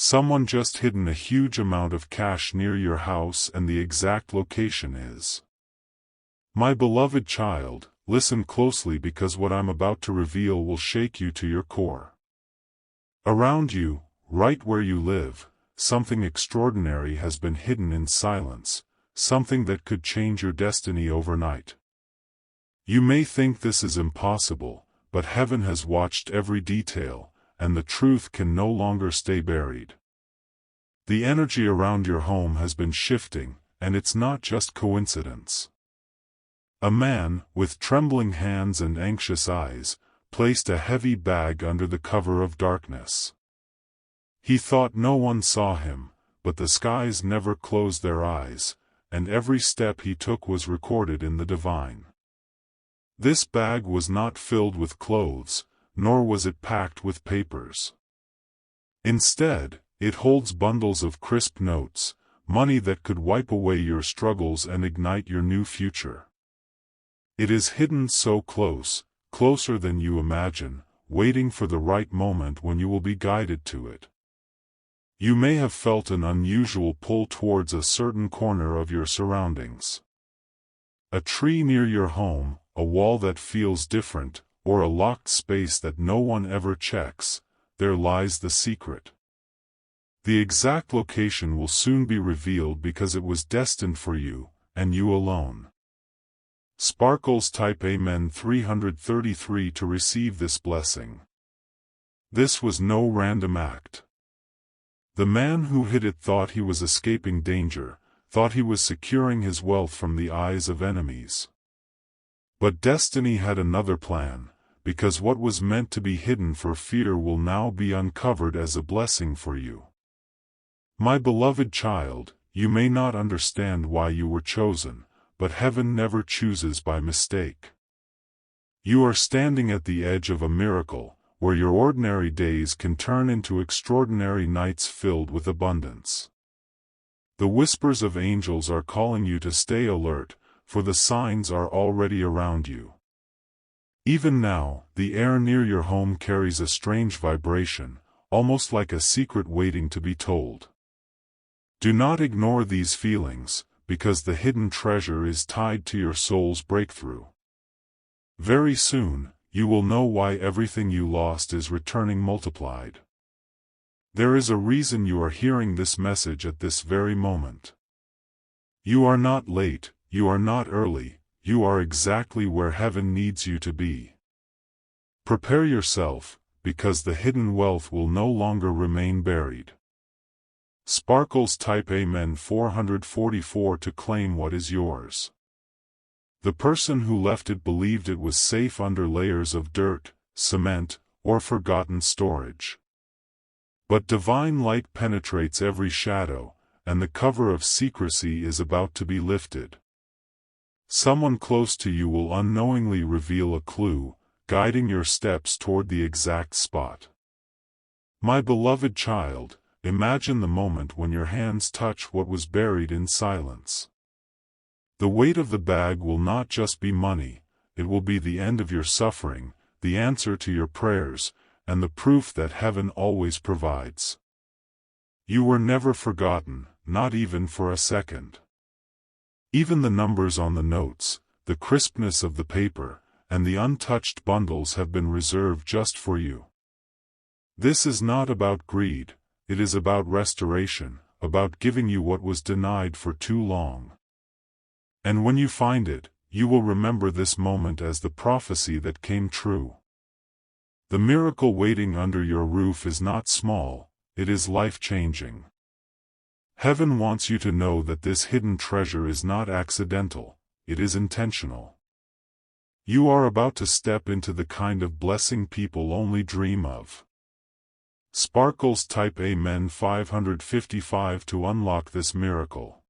Someone just hidden a huge amount of cash near your house, and the exact location is. My beloved child, listen closely, because what I'm about to reveal will shake you to your core. Around you, right where you live, something extraordinary has been hidden in silence, something that could change your destiny overnight. You may think this is impossible, but heaven has watched every detail, and the truth can no longer stay buried. The energy around your home has been shifting, and it's not just coincidence. A man, with trembling hands and anxious eyes, placed a heavy bag under the cover of darkness. He thought no one saw him, but the skies never closed their eyes, and every step he took was recorded in the divine. This bag was not filled with clothes, nor was it packed with papers. Instead, it holds bundles of crisp notes, money that could wipe away your struggles and ignite your new future. It is hidden so close, closer than you imagine, waiting for the right moment when you will be guided to it. You may have felt an unusual pull towards a certain corner of your surroundings. A tree near your home, a wall that feels different, or a locked space that no one ever checks. There lies the secret. The exact location will soon be revealed, because it was destined for you, and you alone. Sparkles type Amen 333 to receive this blessing. This was no random act. The man who hid it thought he was escaping danger, thought he was securing his wealth from the eyes of enemies. But destiny had another plan, because what was meant to be hidden for fear will now be uncovered as a blessing for you. My beloved child, you may not understand why you were chosen, but heaven never chooses by mistake. You are standing at the edge of a miracle, where your ordinary days can turn into extraordinary nights filled with abundance. The whispers of angels are calling you to stay alert, for the signs are already around you. Even now, the air near your home carries a strange vibration, almost like a secret waiting to be told. Do not ignore these feelings, because the hidden treasure is tied to your soul's breakthrough. Very soon, you will know why everything you lost is returning multiplied. There is a reason you are hearing this message at this very moment. You are not late, you are not early, you are exactly where heaven needs you to be. Prepare yourself, because the hidden wealth will no longer remain buried. Sparkles type Amen 444 to claim what is yours. The person who left it believed it was safe under layers of dirt, cement, or forgotten storage. But divine light penetrates every shadow, and the cover of secrecy is about to be lifted. Someone close to you will unknowingly reveal a clue, guiding your steps toward the exact spot. My beloved child, imagine the moment when your hands touch what was buried in silence. The weight of the bag will not just be money, it will be the end of your suffering, the answer to your prayers, and the proof that heaven always provides. You were never forgotten, not even for a second. Even the numbers on the notes, the crispness of the paper, and the untouched bundles have been reserved just for you. This is not about greed, it is about restoration, about giving you what was denied for too long. And when you find it, you will remember this moment as the prophecy that came true. The miracle waiting under your roof is not small, it is life-changing. Heaven wants you to know that this hidden treasure is not accidental, it is intentional. You are about to step into the kind of blessing people only dream of. Sparkles type Amen 555 to unlock this miracle.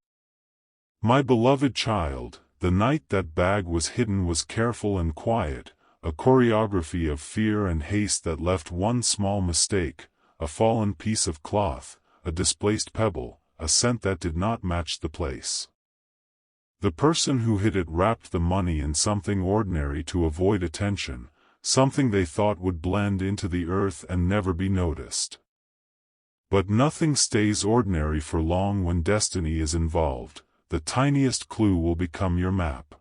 My beloved child, the night that bag was hidden was careful and quiet, a choreography of fear and haste that left one small mistake, a fallen piece of cloth, a displaced pebble, a scent that did not match the place. The person who hid it wrapped the money in something ordinary to avoid attention, something they thought would blend into the earth and never be noticed. But nothing stays ordinary for long when destiny is involved. The tiniest clue will become your map.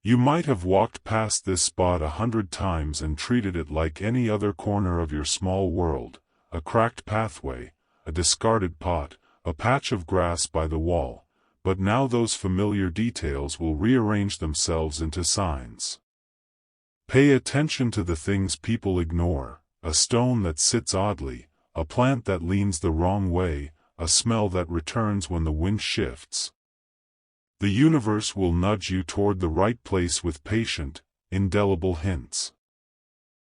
You might have walked past this spot 100 times and treated it like any other corner of your small world, a cracked pathway, a discarded pot, a patch of grass by the wall, but now those familiar details will rearrange themselves into signs. Pay attention to the things people ignore: a stone that sits oddly, a plant that leans the wrong way, a smell that returns when the wind shifts. The universe will nudge you toward the right place with patient, indelible hints.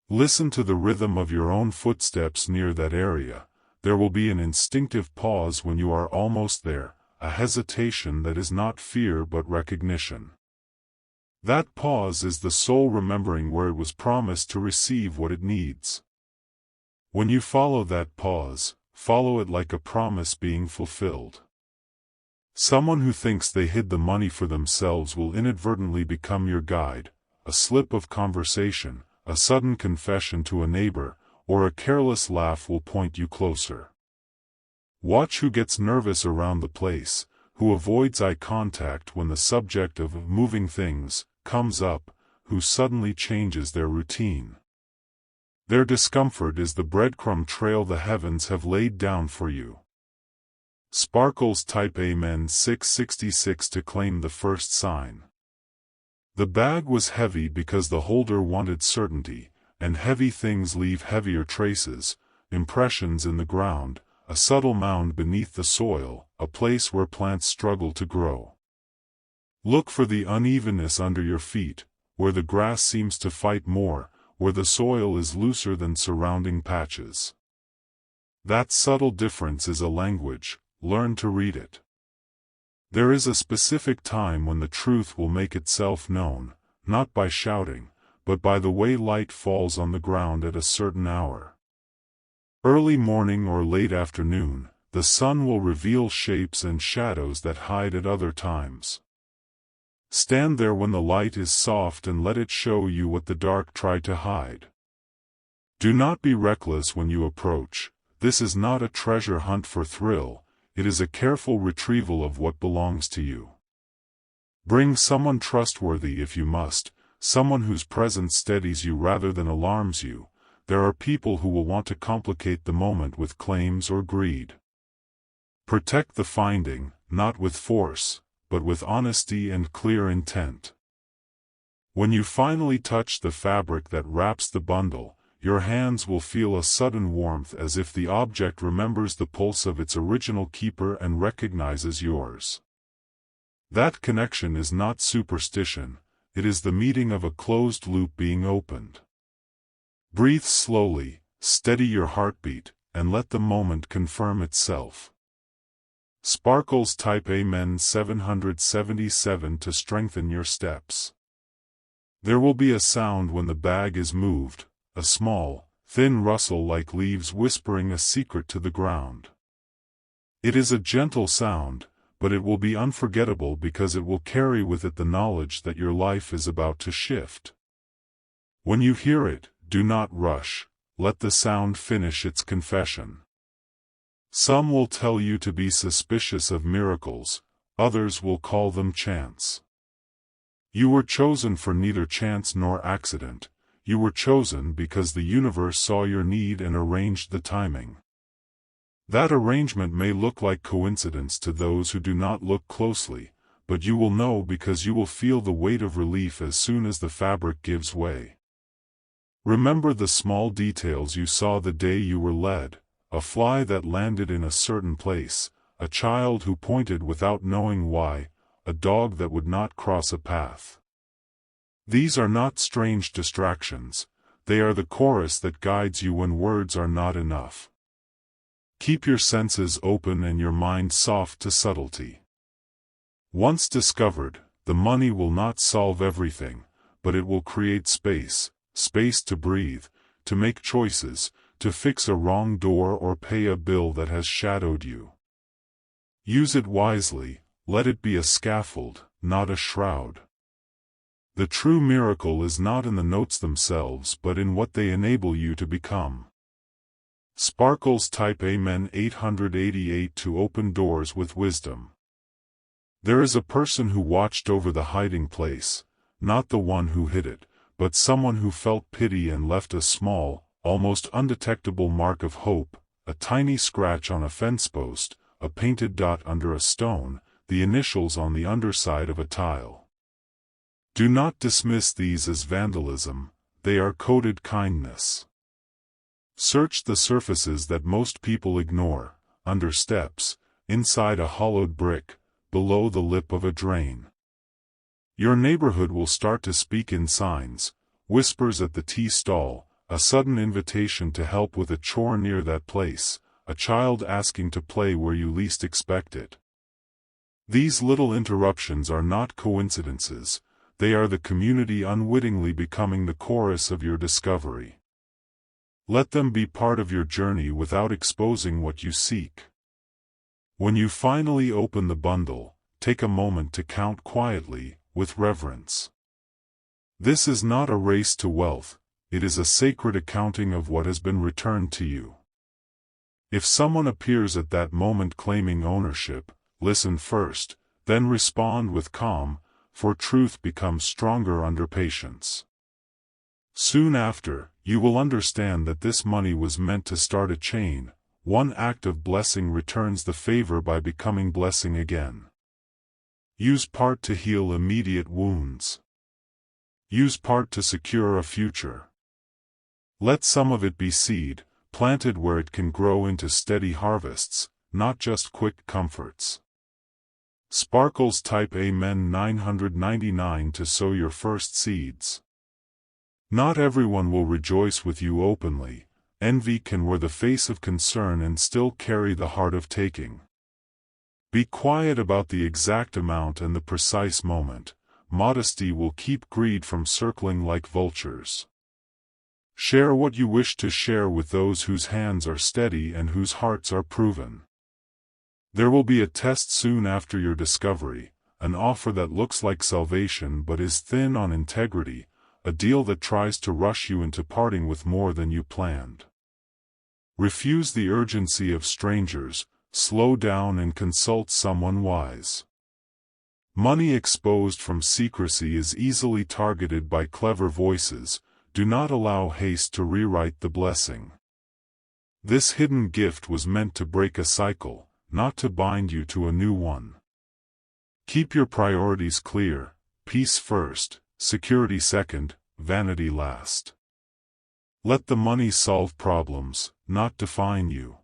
Listen to the rhythm of your own footsteps near that area. There will be an instinctive pause when you are almost there, a hesitation that is not fear but recognition. That pause is the soul remembering where it was promised to receive what it needs. When you follow that pause, follow it like a promise being fulfilled. Someone who thinks they hid the money for themselves will inadvertently become your guide. A slip of conversation, a sudden confession to a neighbor, or a careless laugh will point you closer. Watch who gets nervous around the place, who avoids eye contact when the subject of moving things comes up, who suddenly changes their routine. Their discomfort is the breadcrumb trail the heavens have laid down for you. Sparkles type Amen 666 to claim the first sign. The bag was heavy because the holder wanted certainty, and heavy things leave heavier traces, impressions in the ground, a subtle mound beneath the soil, a place where plants struggle to grow. Look for the unevenness under your feet, where the grass seems to fight more, where the soil is looser than surrounding patches. That subtle difference is a language. Learn to read it. There is a specific time when the truth will make itself known, not by shouting, but by the way light falls on the ground at a certain hour. Early morning or late afternoon, the sun will reveal shapes and shadows that hide at other times. Stand there when the light is soft and let it show you what the dark tried to hide. Do not be reckless when you approach. This is not a treasure hunt for thrill. It is a careful retrieval of what belongs to you. Bring someone trustworthy if you must, someone whose presence steadies you rather than alarms you. There are people who will want to complicate the moment with claims or greed. Protect the finding, not with force, but with honesty and clear intent. When you finally touch the fabric that wraps the bundle, your hands will feel a sudden warmth as if the object remembers the pulse of its original keeper and recognizes yours. That connection is not superstition, it is the meeting of a closed loop being opened. Breathe slowly, steady your heartbeat, and let the moment confirm itself. Sparkles type Amen 777 to strengthen your steps. There will be a sound when the bag is moved. A small, thin rustle like leaves whispering a secret to the ground. It is a gentle sound, but it will be unforgettable because it will carry with it the knowledge that your life is about to shift. When you hear it, do not rush, let the sound finish its confession. Some will tell you to be suspicious of miracles, others will call them chance. You were chosen for neither chance nor accident. You were chosen because the universe saw your need and arranged the timing. That arrangement may look like coincidence to those who do not look closely, but you will know because you will feel the weight of relief as soon as the fabric gives way. Remember the small details you saw the day you were led, a fly that landed in a certain place, a child who pointed without knowing why, a dog that would not cross a path. These are not strange distractions, they are the chorus that guides you when words are not enough. Keep your senses open and your mind soft to subtlety. Once discovered, the money will not solve everything, but it will create space to breathe, to make choices, to fix a wrong door or pay a bill that has shadowed you. Use it wisely, let it be a scaffold, not a shroud. The true miracle is not in the notes themselves but in what they enable you to become. Sparkles type Amen 888 to open doors with wisdom. There is a person who watched over the hiding place, not the one who hid it, but someone who felt pity and left a small, almost undetectable mark of hope, a tiny scratch on a fence post, a painted dot under a stone, the initials on the underside of a tile. Do not dismiss these as vandalism, they are coded kindness. Search the surfaces that most people ignore, under steps, inside a hollowed brick, below the lip of a drain. Your neighborhood will start to speak in signs, whispers at the tea stall, a sudden invitation to help with a chore near that place, a child asking to play where you least expect it. These little interruptions are not coincidences, they are the community unwittingly becoming the chorus of your discovery. Let them be part of your journey without exposing what you seek. When you finally open the bundle, take a moment to count quietly, with reverence. This is not a race to wealth, it is a sacred accounting of what has been returned to you. If someone appears at that moment claiming ownership, listen first, then respond with calm, for truth becomes stronger under patience. Soon after, you will understand that this money was meant to start a chain. One act of blessing returns the favor by becoming blessing again. Use part to heal immediate wounds. Use part to secure a future. Let some of it be seed, planted where it can grow into steady harvests, not just quick comforts. Sparkles type Amen 999 to sow your first seeds. Not everyone will rejoice with you openly. Envy can wear the face of concern and still carry the heart of taking. Be quiet about the exact amount and the precise moment. Modesty will keep greed from circling like vultures. Share what you wish to share with those whose hands are steady and whose hearts are proven. There will be a test soon after your discovery, an offer that looks like salvation but is thin on integrity, a deal that tries to rush you into parting with more than you planned. Refuse the urgency of strangers, slow down and consult someone wise. Money exposed from secrecy is easily targeted by clever voices. Do not allow haste to rewrite the blessing. This hidden gift was meant to break a cycle, not to bind you to a new one. Keep your priorities clear, peace first, security second, vanity last. Let the money solve problems, not define you.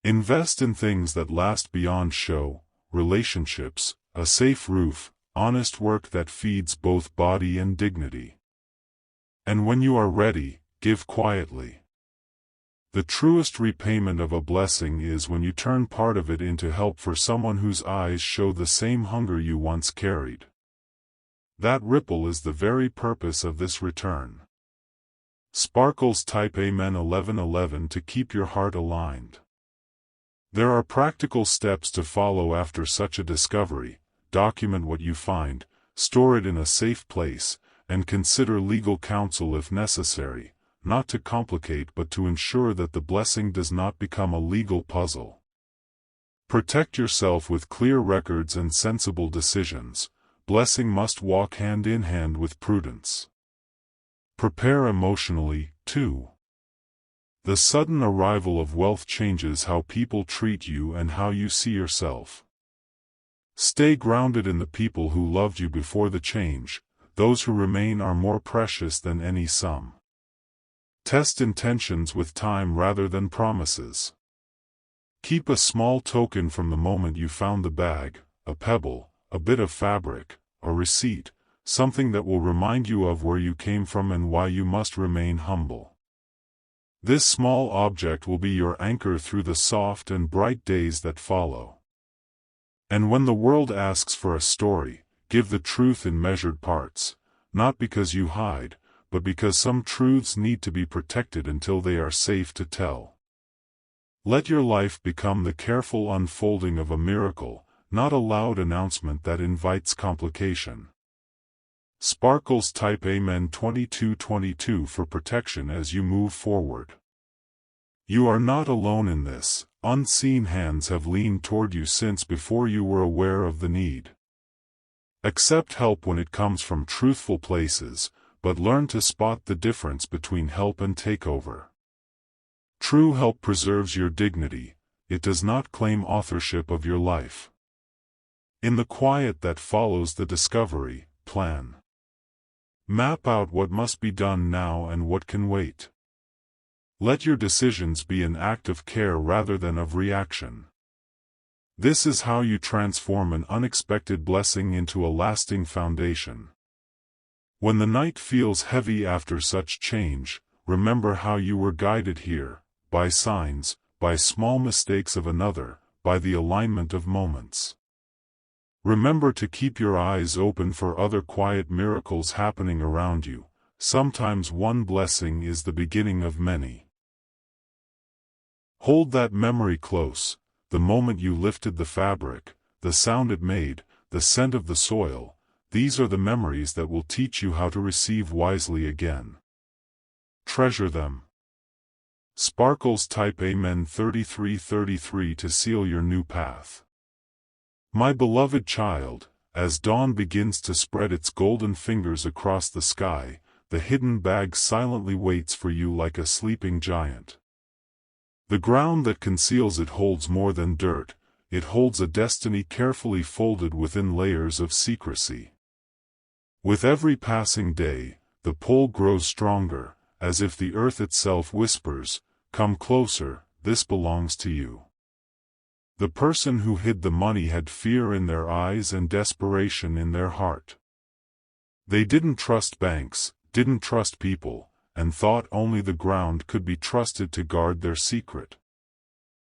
Invest in things that last beyond show, relationships, a safe roof, honest work that feeds both body and dignity. And when you are ready, give quietly. The truest repayment of a blessing is when you turn part of it into help for someone whose eyes show the same hunger you once carried. That ripple is the very purpose of this return. Sparkles type Amen 1111 to keep your heart aligned. There are practical steps to follow after such a discovery. Document what you find, store it in a safe place, and consider legal counsel if necessary, not to complicate but to ensure that the blessing does not become a legal puzzle. Protect yourself with clear records and sensible decisions. Blessing must walk hand in hand with prudence. Prepare emotionally, too. The sudden arrival of wealth changes how people treat you and how you see yourself. Stay grounded in the people who loved you before the change. Those who remain are more precious than any sum. Test intentions with time rather than promises. Keep a small token from the moment you found the bag, a pebble, a bit of fabric, a receipt, something that will remind you of where you came from and why you must remain humble. This small object will be your anchor through the soft and bright days that follow. And when the world asks for a story, give the truth in measured parts, not because you hide, but because some truths need to be protected until they are safe to tell. Let your life become the careful unfolding of a miracle, not a loud announcement that invites complication. Sparkles type Amen 2222 for protection as you move forward. You are not alone in this. Unseen hands have leaned toward you since before you were aware of the need. Accept help when it comes from truthful places, but learn to spot the difference between help and takeover. True help preserves your dignity. It does not claim authorship of your life. In the quiet that follows the discovery, plan. Map out what must be done now and what can wait. Let your decisions be an act of care rather than of reaction. This is how you transform an unexpected blessing into a lasting foundation. When the night feels heavy after such change, remember how you were guided here, by signs, by small mistakes of another, by the alignment of moments. Remember to keep your eyes open for other quiet miracles happening around you. Sometimes one blessing is the beginning of many. Hold that memory close, the moment you lifted the fabric, the sound it made, the scent of the soil. These are the memories that will teach you how to receive wisely again. Treasure them. Sparkles type Amen 3333 to seal your new path. My beloved child, as dawn begins to spread its golden fingers across the sky, the hidden bag silently waits for you like a sleeping giant. The ground that conceals it holds more than dirt, it holds a destiny carefully folded within layers of secrecy. With every passing day, the pull grows stronger, as if the earth itself whispers, "Come closer, this belongs to you." The person who hid the money had fear in their eyes and desperation in their heart. They didn't trust banks, didn't trust people, and thought only the ground could be trusted to guard their secret.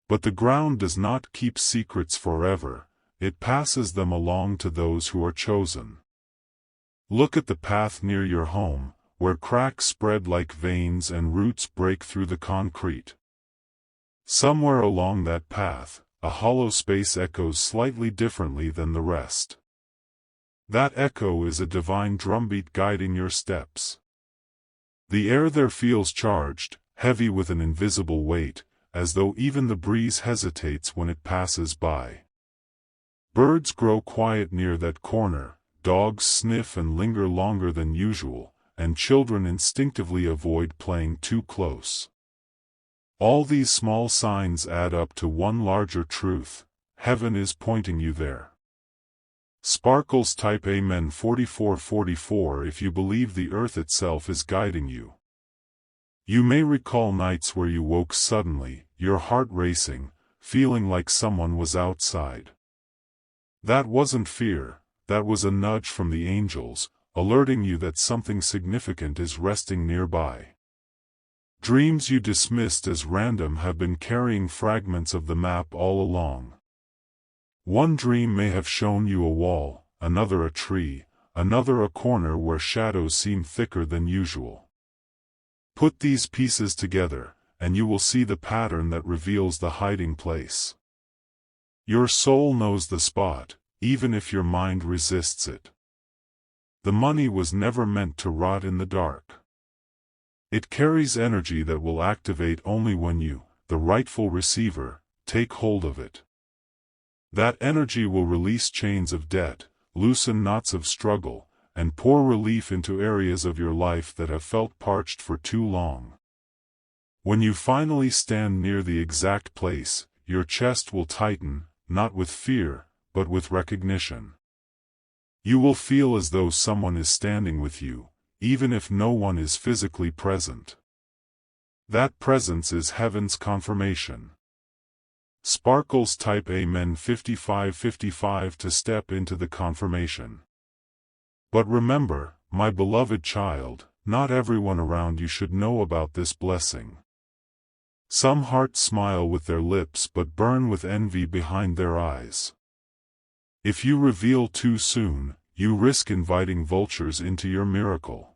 But the ground does not keep secrets forever, it passes them along to those who are chosen. Look at the path near your home, where cracks spread like veins and roots break through the concrete. Somewhere along that path, a hollow space echoes slightly differently than the rest. That echo is a divine drumbeat guiding your steps. The air there feels charged, heavy with an invisible weight, as though even the breeze hesitates when it passes by. Birds grow quiet near that corner, dogs sniff and linger longer than usual, and children instinctively avoid playing too close. All these small signs add up to one larger truth: heaven is pointing you there. Sparkles type Amen 4444 if you believe the earth itself is guiding you. You may recall nights where you woke suddenly, your heart racing, feeling like someone was outside. That wasn't fear, that was a nudge from the angels, alerting you that something significant is resting nearby. Dreams you dismissed as random have been carrying fragments of the map all along. One dream may have shown you a wall, another a tree, another a corner where shadows seem thicker than usual. Put these pieces together, and you will see the pattern that reveals the hiding place. Your soul knows the spot, even if your mind resists it. The money was never meant to rot in the dark. It carries energy that will activate only when you, the rightful receiver, take hold of it. That energy will release chains of debt, loosen knots of struggle, and pour relief into areas of your life that have felt parched for too long. When you finally stand near the exact place, your chest will tighten, not with fear, but with recognition. You will feel as though someone is standing with you, even if no one is physically present. That presence is heaven's confirmation. Sparkles type Amen 5555 to step into the confirmation. But remember, my beloved child, not everyone around you should know about this blessing. Some hearts smile with their lips but burn with envy behind their eyes. If you reveal too soon, you risk inviting vultures into your miracle.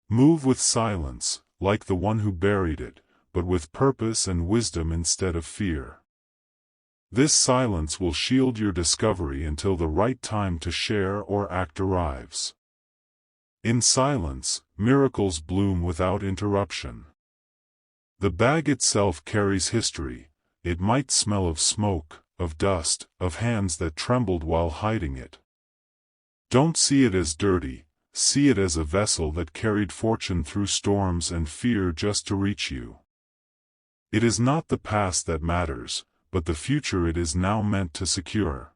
Move with silence, like the one who buried it, but with purpose and wisdom instead of fear. This silence will shield your discovery until the right time to share or act arrives. In silence, miracles bloom without interruption. The bag itself carries history. It might smell of smoke, of dust, of hands that trembled while hiding it. Don't see it as dirty, see it as a vessel that carried fortune through storms and fear just to reach you. It is not the past that matters, but the future it is now meant to secure.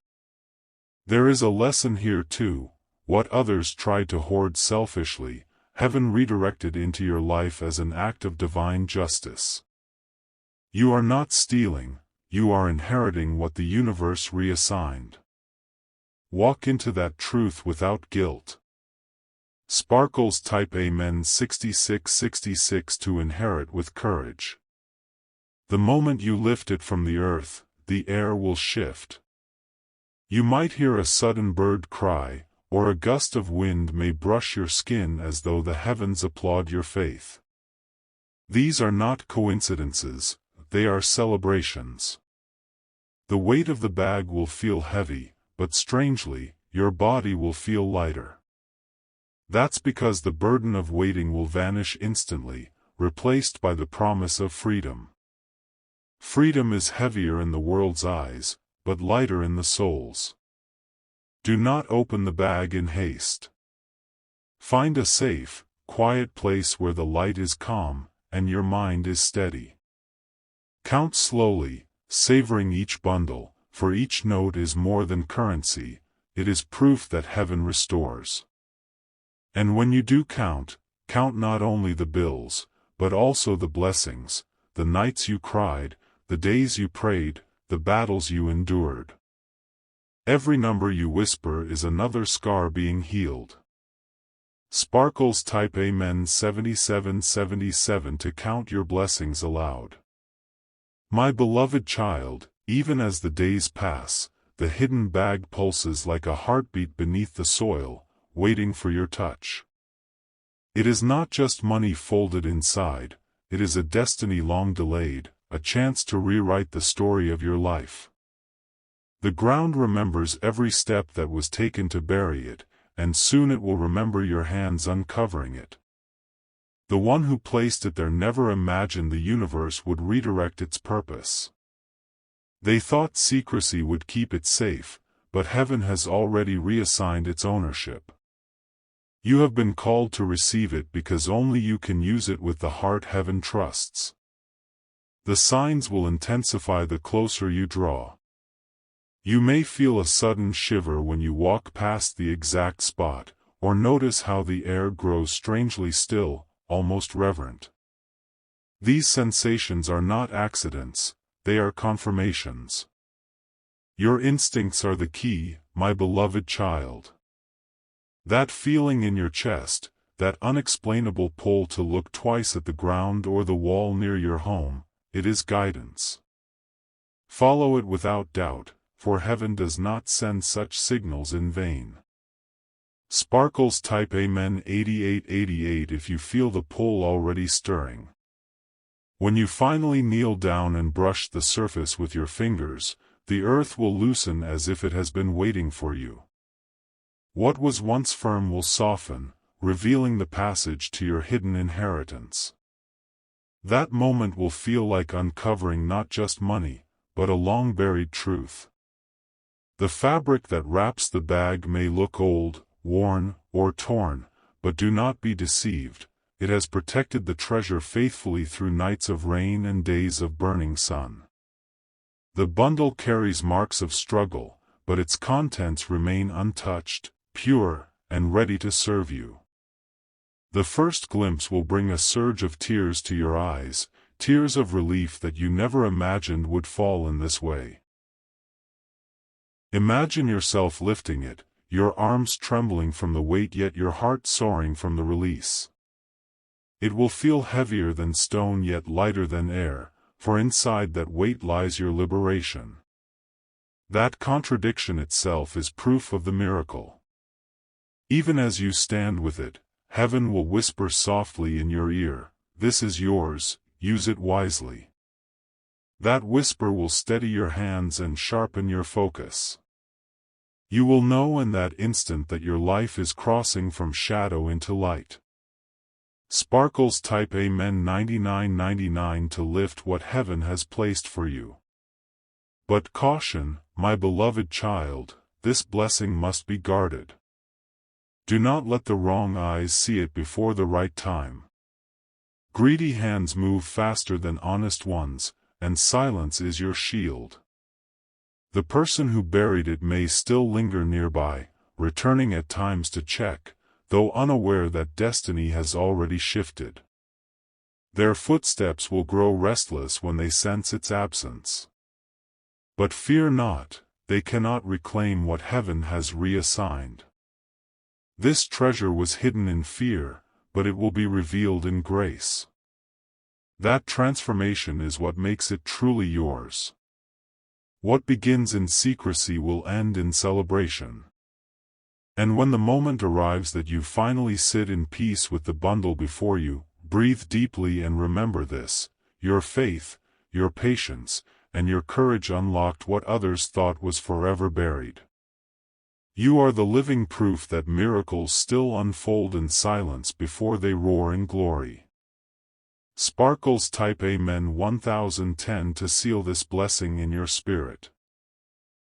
There is a lesson here too. What others tried to hoard selfishly, heaven redirected into your life as an act of divine justice. You are not stealing, you are inheriting what the universe reassigned. Walk into that truth without guilt. Sparkles type Amen 6666 to inherit with courage. The moment you lift it from the earth, the air will shift. You might hear a sudden bird cry, or a gust of wind may brush your skin as though the heavens applaud your faith. These are not coincidences, they are celebrations. The weight of the bag will feel heavy, but strangely, your body will feel lighter. That's because the burden of waiting will vanish instantly, replaced by the promise of freedom. Freedom is heavier in the world's eyes, but lighter in the soul's. Do not open the bag in haste. Find a safe, quiet place where the light is calm, and your mind is steady. Count slowly, savoring each bundle, for each note is more than currency, it is proof that heaven restores. And when you do count, count not only the bills, but also the blessings, the nights you cried, the days you prayed, the battles you endured. Every number you whisper is another scar being healed. Sparkles type Amen 7777 to count your blessings aloud. My beloved child, even as the days pass, the hidden bag pulses like a heartbeat beneath the soil, waiting for your touch. It is not just money folded inside, it is a destiny long delayed, a chance to rewrite the story of your life. The ground remembers every step that was taken to bury it, and soon it will remember your hands uncovering it. The one who placed it there never imagined the universe would redirect its purpose. They thought secrecy would keep it safe, but heaven has already reassigned its ownership. You have been called to receive it because only you can use it with the heart heaven trusts. The signs will intensify the closer you draw. You may feel a sudden shiver when you walk past the exact spot, or notice how the air grows strangely still, almost reverent. These sensations are not accidents, they are confirmations. Your instincts are the key, my beloved child. That feeling in your chest, that unexplainable pull to look twice at the ground or the wall near your home, it is guidance. Follow it without doubt, for heaven does not send such signals in vain. Sparkles type Amen 8888 if you feel the pull already stirring. When you finally kneel down and brush the surface with your fingers, the earth will loosen as if it has been waiting for you. What was once firm will soften, revealing the passage to your hidden inheritance. That moment will feel like uncovering not just money, but a long-buried truth. The fabric that wraps the bag may look old, worn, or torn, but do not be deceived, it has protected the treasure faithfully through nights of rain and days of burning sun. The bundle carries marks of struggle, but its contents remain untouched, pure, and ready to serve you. The first glimpse will bring a surge of tears to your eyes, tears of relief that you never imagined would fall in this way. Imagine yourself lifting it, your arms trembling from the weight yet your heart soaring from the release. It will feel heavier than stone yet lighter than air, for inside that weight lies your liberation. That contradiction itself is proof of the miracle. Even as you stand with it, heaven will whisper softly in your ear, "This is yours, use it wisely." That whisper will steady your hands and sharpen your focus. You will know in that instant that your life is crossing from shadow into light. Sparkles type Amen 9999 to lift what heaven has placed for you. But caution, my beloved child, this blessing must be guarded. Do not let the wrong eyes see it before the right time. Greedy hands move faster than honest ones, and silence is your shield. The person who buried it may still linger nearby, returning at times to check, though unaware that destiny has already shifted. Their footsteps will grow restless when they sense its absence. But fear not, they cannot reclaim what heaven has reassigned. This treasure was hidden in fear, but it will be revealed in grace. That transformation is what makes it truly yours. What begins in secrecy will end in celebration. And when the moment arrives that you finally sit in peace with the bundle before you, breathe deeply and remember this: your faith, your patience, and your courage unlocked what others thought was forever buried. You are the living proof that miracles still unfold in silence before they roar in glory. Sparkles type Amen 1010 to seal this blessing in your spirit.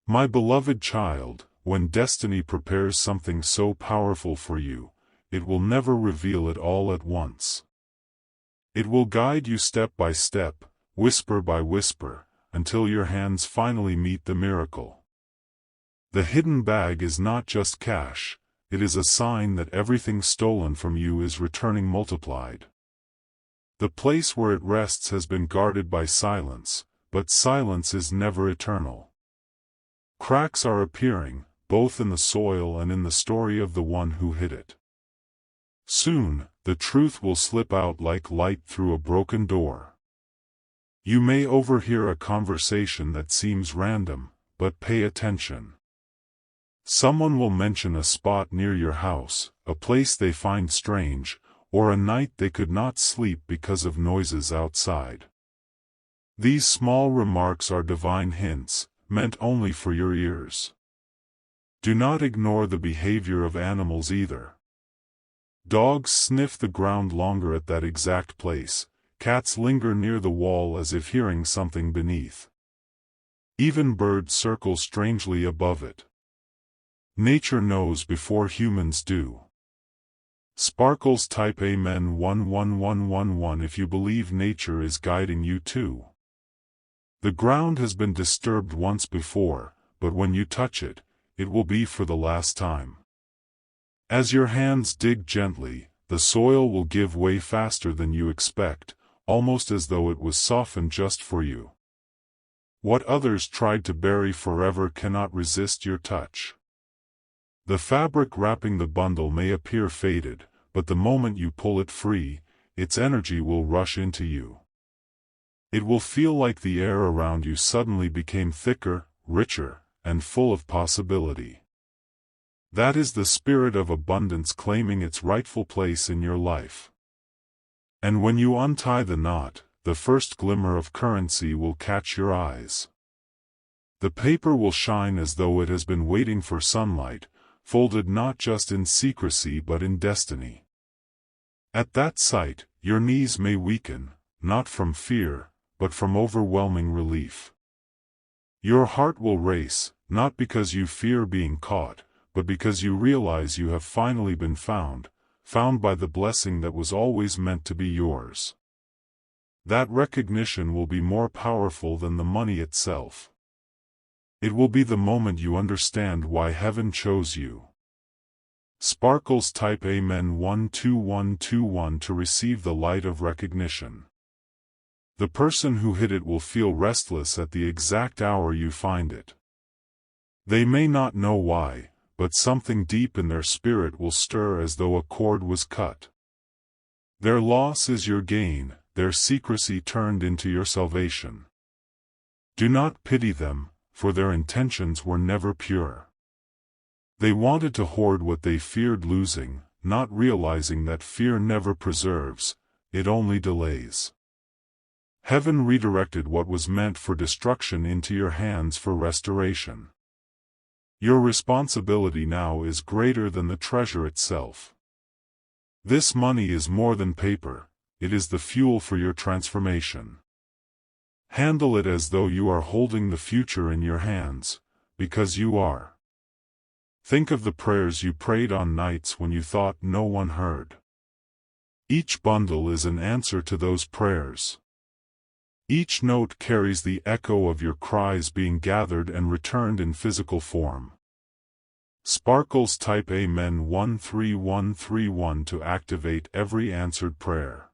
My beloved child, when destiny prepares something so powerful for you, it will never reveal it all at once. It will guide you step by step, whisper by whisper, until your hands finally meet the miracle. The hidden bag is not just cash, it is a sign that everything stolen from you is returning multiplied. The place where it rests has been guarded by silence, but silence is never eternal. Cracks are appearing, both in the soil and in the story of the one who hid it. Soon, the truth will slip out like light through a broken door. You may overhear a conversation that seems random, but pay attention. Someone will mention a spot near your house, a place they find strange, or a night they could not sleep because of noises outside. These small remarks are divine hints, meant only for your ears. Do not ignore the behavior of animals either. Dogs sniff the ground longer at that exact place, cats linger near the wall as if hearing something beneath. Even birds circle strangely above it. Nature knows before humans do. Sparkles type Amen 11111 if you believe nature is guiding you too. The ground has been disturbed once before, but when you touch it, it will be for the last time. As your hands dig gently, the soil will give way faster than you expect, almost as though it was softened just for you. What others tried to bury forever cannot resist your touch. The fabric wrapping the bundle may appear faded, but the moment you pull it free, its energy will rush into you. It will feel like the air around you suddenly became thicker, richer, and full of possibility. That is the spirit of abundance claiming its rightful place in your life. And when you untie the knot, the first glimmer of currency will catch your eyes. The paper will shine as though it has been waiting for sunlight, folded not just in secrecy but in destiny. At that sight, your knees may weaken, not from fear, but from overwhelming relief. Your heart will race, not because you fear being caught, but because you realize you have finally been found by the blessing that was always meant to be yours. That recognition will be more powerful than the money itself. It will be the moment you understand why heaven chose you. Sparkles type Amen 12121 to receive the light of recognition. The person who hid it will feel restless at the exact hour you find it. They may not know why, but something deep in their spirit will stir as though a cord was cut. Their loss is your gain, their secrecy turned into your salvation. Do not pity them, for their intentions were never pure. They wanted to hoard what they feared losing, not realizing that fear never preserves, it only delays. Heaven redirected what was meant for destruction into your hands for restoration. Your responsibility now is greater than the treasure itself. This money is more than paper, it is the fuel for your transformation. Handle it as though you are holding the future in your hands, because you are. Think of the prayers you prayed on nights when you thought no one heard. Each bundle is an answer to those prayers. Each note carries the echo of your cries being gathered and returned in physical form. Sparkles type Amen 13131 to activate every answered prayer.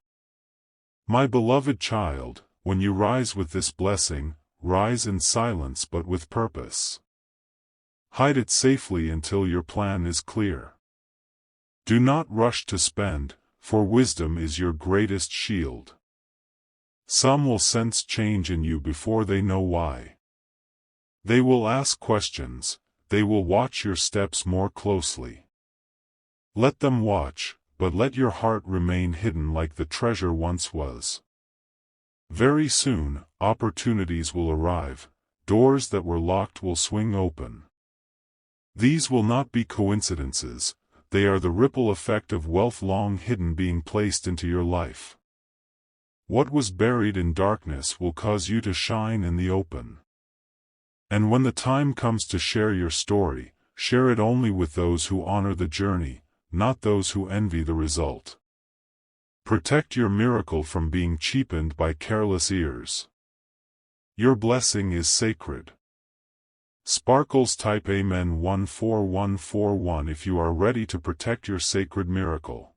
My beloved child, when you rise with this blessing, rise in silence but with purpose. Hide it safely until your plan is clear. Do not rush to spend, for wisdom is your greatest shield. Some will sense change in you before they know why. They will ask questions, they will watch your steps more closely. Let them watch, but let your heart remain hidden like the treasure once was. Very soon, opportunities will arrive, doors that were locked will swing open. These will not be coincidences, they are the ripple effect of wealth long hidden being placed into your life. What was buried in darkness will cause you to shine in the open. And when the time comes to share your story, share it only with those who honor the journey, not those who envy the result. Protect your miracle from being cheapened by careless ears. Your blessing is sacred. Sparkles type Amen 14141 if you are ready to protect your sacred miracle.